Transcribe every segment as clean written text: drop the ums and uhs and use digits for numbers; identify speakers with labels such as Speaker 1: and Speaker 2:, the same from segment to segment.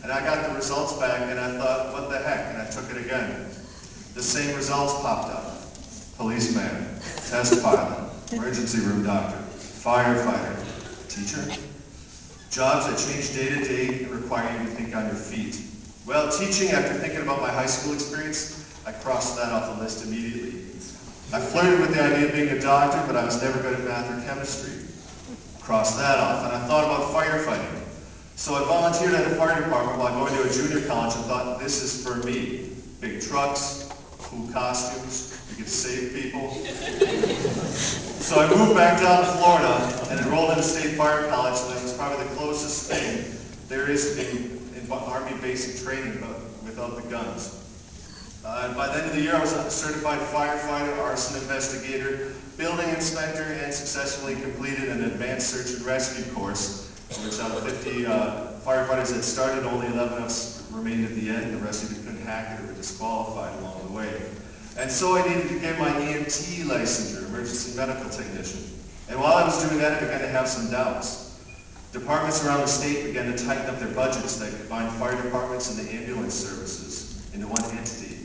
Speaker 1: And I got the results back and I thought, what the heck? And I took it again. The same results popped up. Policeman, test pilot, emergency room doctor, firefighter, teacher. Jobs that change day to day and require you to think on your feet. Well, teaching, after thinking about my high school experience, I crossed that off the list immediately. I flirted with the idea of being a doctor, but I was never good at math or chemistry. Crossed that off, and I thought about firefighting. So I volunteered at a fire department while going to a junior college and thought, this is for me. Big trucks, cool costumes, you get to save people. So I moved back down to Florida and enrolled in a state fire college, and that was probably the closest thing there is to being in Army basic training, but without the guns. By the end of the year, I was a certified firefighter, arson investigator, building inspector, and successfully completed an advanced search and rescue course, which out of 50 firefighters that started, only 11 of us remained at the end. The rest of you couldn't hack it or were disqualified along the way. And so I needed to get my EMT licensure, emergency medical technician. And while I was doing that, I began to have some doubts. Departments around the state began to tighten up their budgets that combined fire departments and the ambulance services into one entity.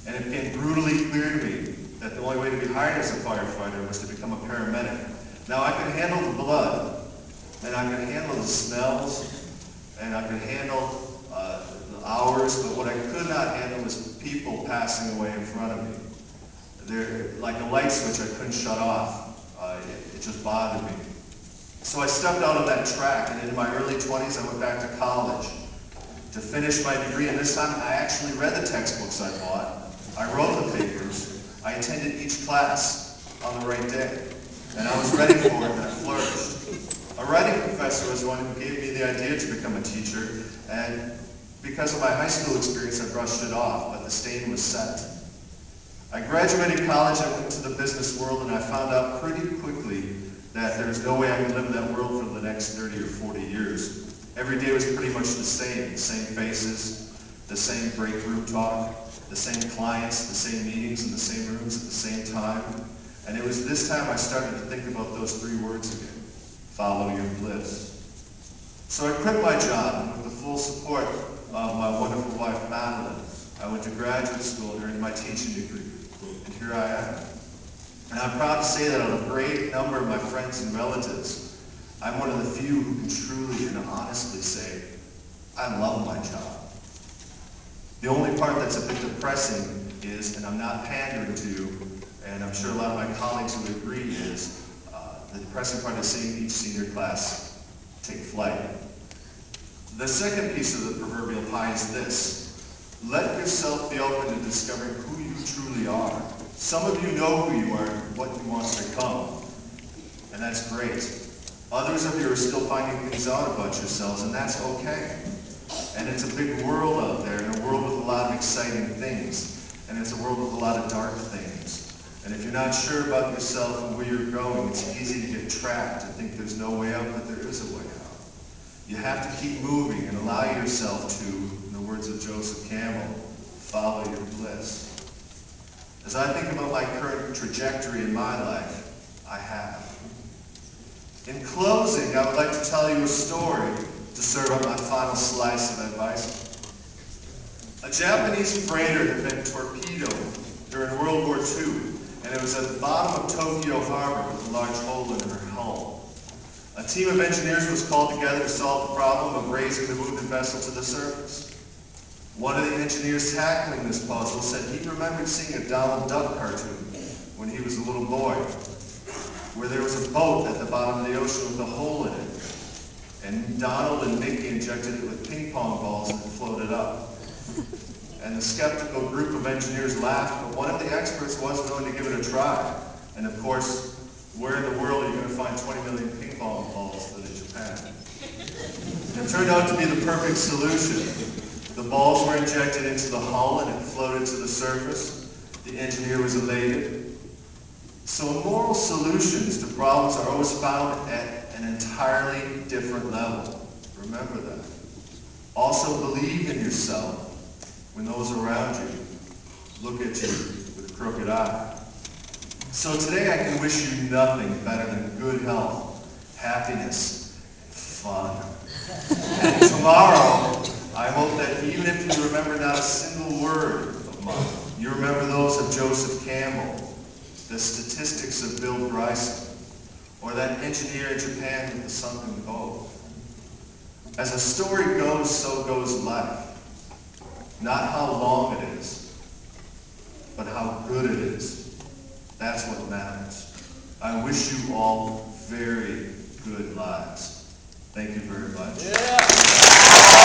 Speaker 1: And it became brutally clear to me that the only way to be hired as a firefighter was to become a paramedic. Now I could handle the blood, and I could handle the smells, and I could handle the hours, but what I could not handle was people passing away in front of me. They're like a light switch I couldn't shut off. It just bothered me. So I stepped out of that track, and in my early 20s I went back to college to finish my degree, and this time I actually read the textbooks I bought. I wrote the papers. I attended each class on the right day, and I was ready for it, and I flourished. A writing professor was the one who gave me the idea to become a teacher, and because of my high school experience, I brushed it off, but the stain was set. I graduated college, I went into the business world, and I found out pretty quickly that there's no way I could live in that world for the next 30 or 40 years. Every day was pretty much the same faces, the same break room talk, the same clients, the same meetings in the same rooms at the same time. And it was this time I started to think about those three words again: follow your bliss. So I quit my job, and with the full support of my wonderful wife, Madeline, I went to graduate school and earned my teaching degree. And here I am. And I'm proud to say that out of a great number of my friends and relatives, I'm one of the few who can truly and honestly say, I love my job. The only part that's a bit depressing is, and I'm not pandering to, and I'm sure a lot of my colleagues would agree, is the depressing part is seeing each senior class take flight. The second piece of the proverbial pie is this: let yourself be open to discovering who you truly are. Some of you know who you are and what you want to become, and that's great. Others of you are still finding things out about yourselves, and that's okay. And it's a big world out there, and a world with a lot of exciting things, and it's a world with a lot of dark things. And if you're not sure about yourself and where you're going, it's easy to get trapped and think there's no way out, but there is a way out. You have to keep moving and allow yourself to, in the words of Joseph Campbell, follow your bliss. As I think about my current trajectory in my life, I have. In closing, I would like to tell you a story to serve up my final slice of advice. A Japanese freighter had been torpedoed during World War II, and it was at the bottom of Tokyo Harbor with a large hole in her hull. A team of engineers was called together to solve the problem of raising the wounded vessel to the surface. One of the engineers tackling this puzzle said he remembered seeing a Donald Duck cartoon when he was a little boy, where there was a boat at the bottom of the ocean with a hole in it, and Donald and Mickey injected it with ping pong balls and it floated up. And the skeptical group of engineers laughed, but one of the experts was willing to give it a try. And of course, where in the world are you going to find 20 million ping pong balls but in Japan? It turned out to be the perfect solution. The balls were injected into the hull and it floated to the surface. The engineer was elated. So moral solutions to problems are always found at an entirely different level. Remember that. Also believe in yourself when those around you look at you with a crooked eye. So today I can wish you nothing better than good health, happiness, and fun. And tomorrow I hope that word of mine. You remember those of Joseph Campbell, the statistics of Bill Bryson, or that engineer in Japan with the sunken bow. As a story goes, so goes life. Not how long it is, but how good it is. That's what matters. I wish you all very good lives. Thank you very much.
Speaker 2: Yeah.